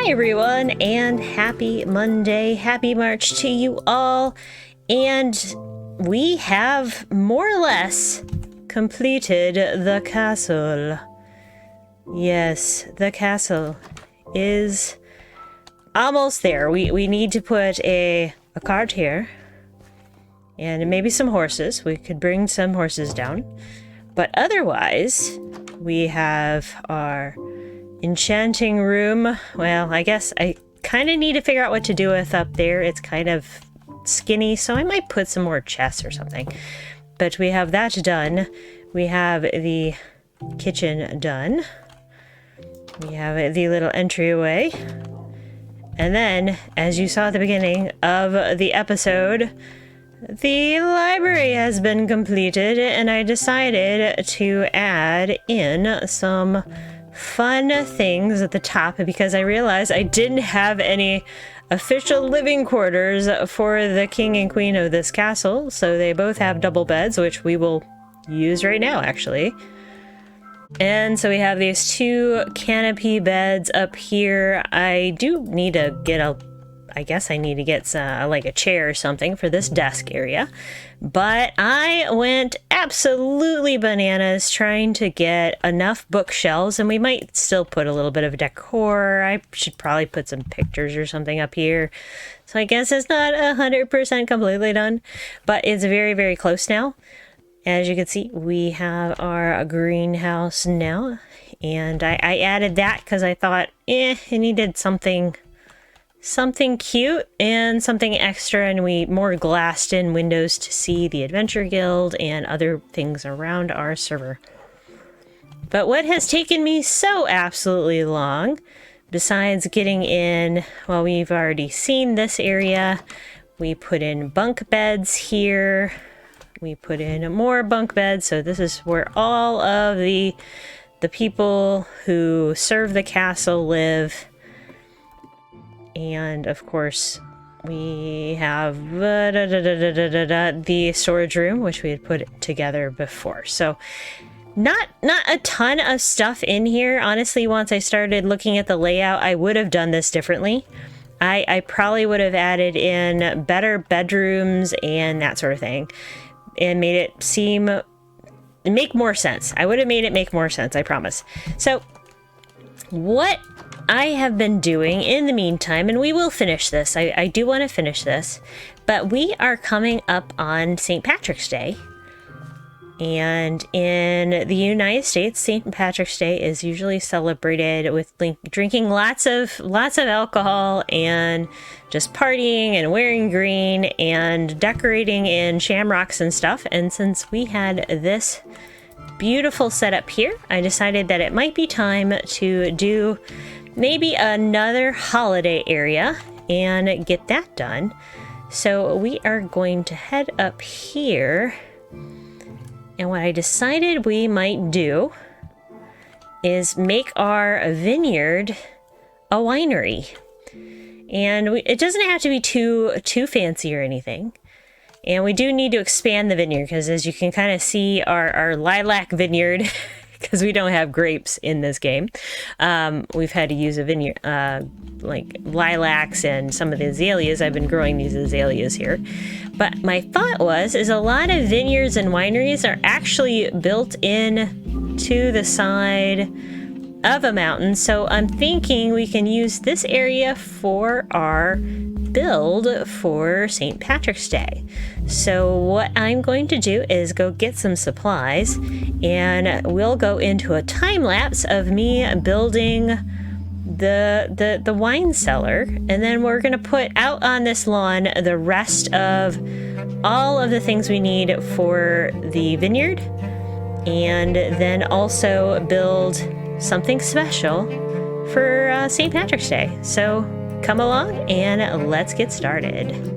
Hi everyone, and happy Monday, happy March to you all. And we have more or less completed the castle. Yes, the castle is almost there. We need to put a cart here and maybe some horses. We could bring some horses down. But otherwise, we have our enchanting room. Well, I guess I kind of need to figure out what to do with up there. It's kind of skinny, so I might put some more chests or something. But we have that done. We have the kitchen done. We have the little entryway. And then, as you saw at the beginning of the episode, the library has been completed, and I decided to add in some fun things at the top because I realized I didn't have any official living quarters for the king and queen of this castle. So they both have double beds, which we will use right now, actually. And so we have these two canopy beds up here. I do need to get I guess I need to get like a chair or something for this desk area. But I went absolutely bananas trying to get enough bookshelves, and we might still put a little bit of decor. I should probably put some pictures or something up here. So I guess it's not 100% completely done, but it's very, very close now. As you can see, we have our greenhouse now, and I added that because I thought, it needed something cute and something extra, and we more glassed in windows to see the Adventure Guild and other things around our server. But what has taken me so absolutely long, besides getting in, well, we've already seen this area. We put in bunk beds here. We put in more bunk beds, so this is where all of the people who serve the castle live. And of course, we have the storage room, which we had put together before. So not a ton of stuff in here. Honestly, once I started looking at the layout, I would have done this differently. I probably would have added in better bedrooms and that sort of thing, and made it make more sense. I would have made it make more sense, I promise. So what I have been doing in the meantime, and we will finish this. I do want to finish this, but we are coming up on St. Patrick's Day. And in the United States, St. Patrick's Day is usually celebrated with drinking lots of alcohol and just partying and wearing green and decorating in shamrocks and stuff. And since we had this beautiful setup here, I decided that it might be time to do maybe another holiday area and get that done. So we are going to head up here. And what I decided we might do is make our vineyard a winery. And it doesn't have to be too fancy or anything. And we do need to expand the vineyard because, as you can kind of see, our lilac vineyard, because we don't have grapes in this game, we've had to use a vineyard, like lilacs and some of the azaleas. I've been growing these azaleas here. But my thought is a lot of vineyards and wineries are actually built in to the side of a mountain. So I'm thinking we can use this area for our build for St. Patrick's Day. So what I'm going to do is go get some supplies, and we'll go into a time lapse of me building the wine cellar, and then we're going to put out on this lawn the rest of all of the things we need for the vineyard, and then also build something special for St. Patrick's Day. So come along and let's get started.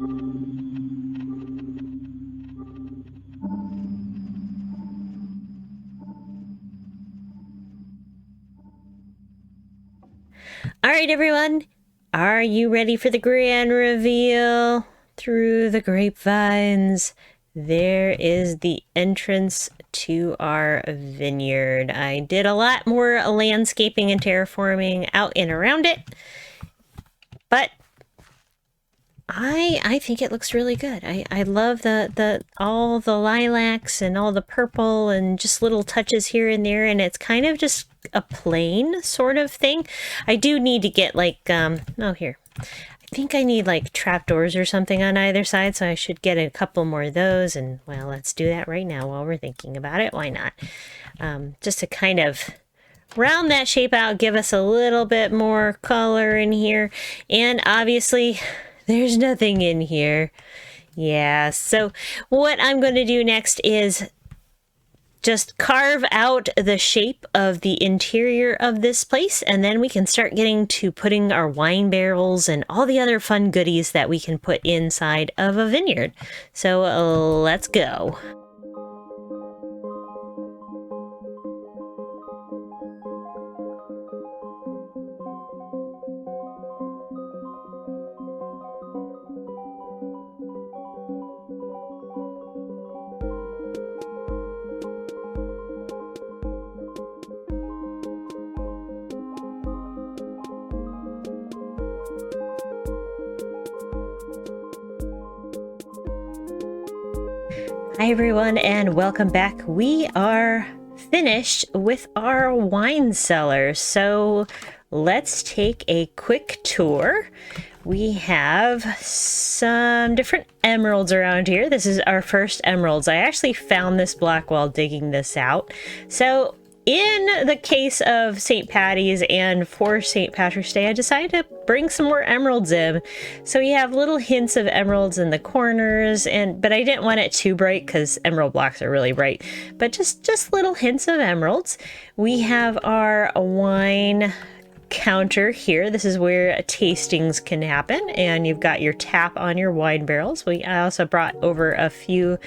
All right, everyone. Are you ready for the grand reveal? Through the grapevines, there is the entrance to our vineyard. I did a lot more landscaping and terraforming out and around it, but I think it looks really good. I love the all the lilacs and all the purple and just little touches here and there, and it's kind of just a plain sort of thing. I do need to get like oh, here. I think I need like trapdoors or something on either side, so I should get a couple more of those, and well, let's do that right now while we're thinking about it. Why not? Just to kind of round that shape out, give us a little bit more color in here, and obviously there's nothing in here. Yeah, so what I'm going to do next is just carve out the shape of the interior of this place, and then we can start getting to putting our wine barrels and all the other fun goodies that we can put inside of a vineyard. So let's go. Hi everyone, and welcome back. We are finished with our wine cellar, so let's take a quick tour. We have some different emeralds around here. This is our first emeralds. I actually found this block while digging this out. So in the case of St. Patty's and for St. Patrick's Day, I decided to bring some more emeralds in. So we have little hints of emeralds in the corners, but I didn't want it too bright because emerald blocks are really bright. But just little hints of emeralds. We have our wine counter here. This is where tastings can happen, and you've got your tap on your wine barrels. I also brought over a few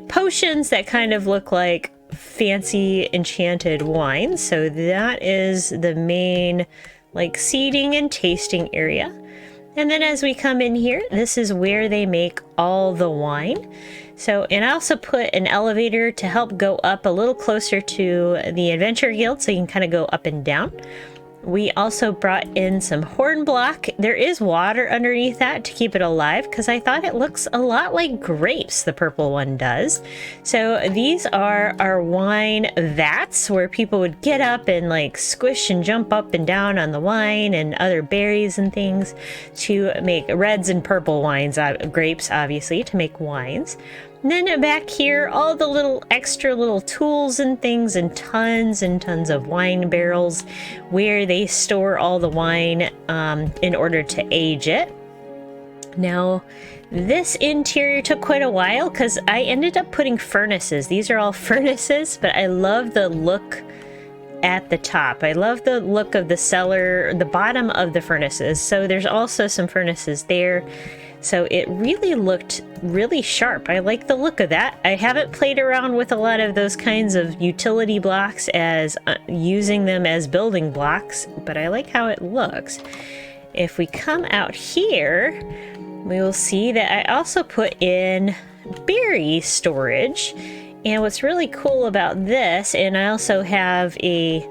potions that kind of look like fancy enchanted wine. So that is the main like seating and tasting area. And then as we come in here, this is where they make all the wine. So, and I also put an elevator to help go up a little closer to the Adventure Guild, so you can kind of go up and down. We also brought in some hornblock. There is water underneath that to keep it alive because I thought it looks a lot like grapes, the purple one does. So these are our wine vats where people would get up and like squish and jump up and down on the wine and other berries and things to make reds and purple wines, grapes obviously, to make wines. And then back here, all the little extra little tools and things, and tons of wine barrels where they store all the wine in order to age it. Now, this interior took quite a while because I ended up putting furnaces. These are all furnaces, but I love the look at the top. I love the look of the cellar, the bottom of the furnaces. So there's also some furnaces there. So it really looked really sharp. I like the look of that. I haven't played around with a lot of those kinds of utility blocks as using them as building blocks, but I like how it looks. If we come out here, we will see that I also put in berry storage. And what's really cool about this, and I also have a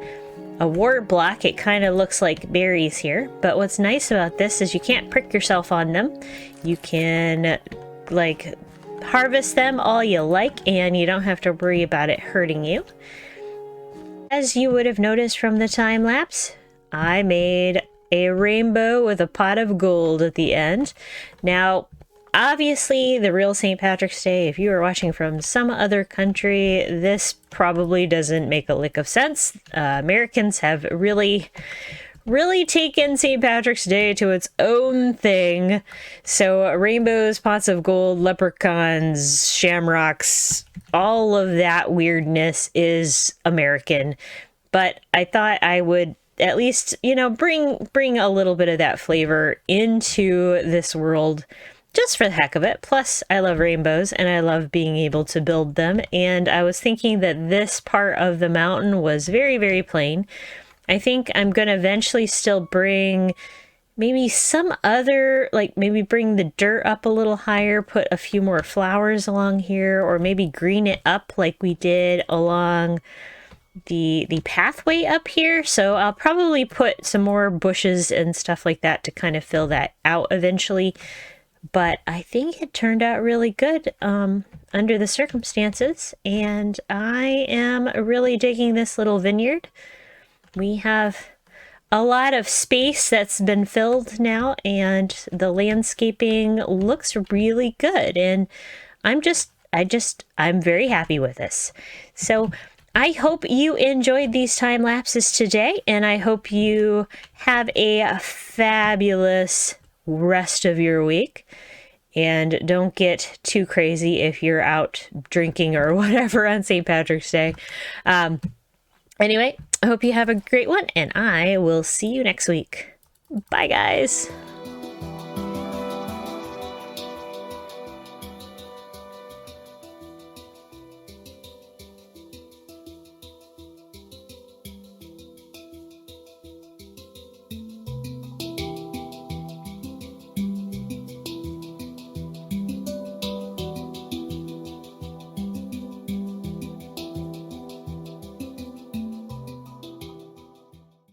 wart block. It kind of looks like berries here, but what's nice about this is you can't prick yourself on them. You can like harvest them all you like, and you don't have to worry about it hurting you. As you would have noticed from the time lapse, I made a rainbow with a pot of gold at the end. Now, obviously, the real St. Patrick's Day, if you are watching from some other country, this probably doesn't make a lick of sense. Americans have really taken St. Patrick's Day to its own thing. So rainbows, pots of gold, leprechauns, shamrocks, all of that weirdness is American. But I thought I would at least, bring a little bit of that flavor into this world just for the heck of it. Plus, I love rainbows and I love being able to build them. And I was thinking that this part of the mountain was very, very plain. I think I'm going to eventually still bring maybe some other, like maybe bring the dirt up a little higher, put a few more flowers along here, or maybe green it up like we did along the pathway up here. So I'll probably put some more bushes and stuff like that to kind of fill that out eventually. But I think it turned out really good under the circumstances, and I am really digging this little vineyard. We have a lot of space that's been filled now, and the landscaping looks really good, and I'm very happy with this. So I hope you enjoyed these time lapses today, and I hope you have a fabulous rest of your week. And don't get too crazy if you're out drinking or whatever on St. Patrick's Day. Anyway, I hope you have a great one, and I will see you next week. Bye, guys.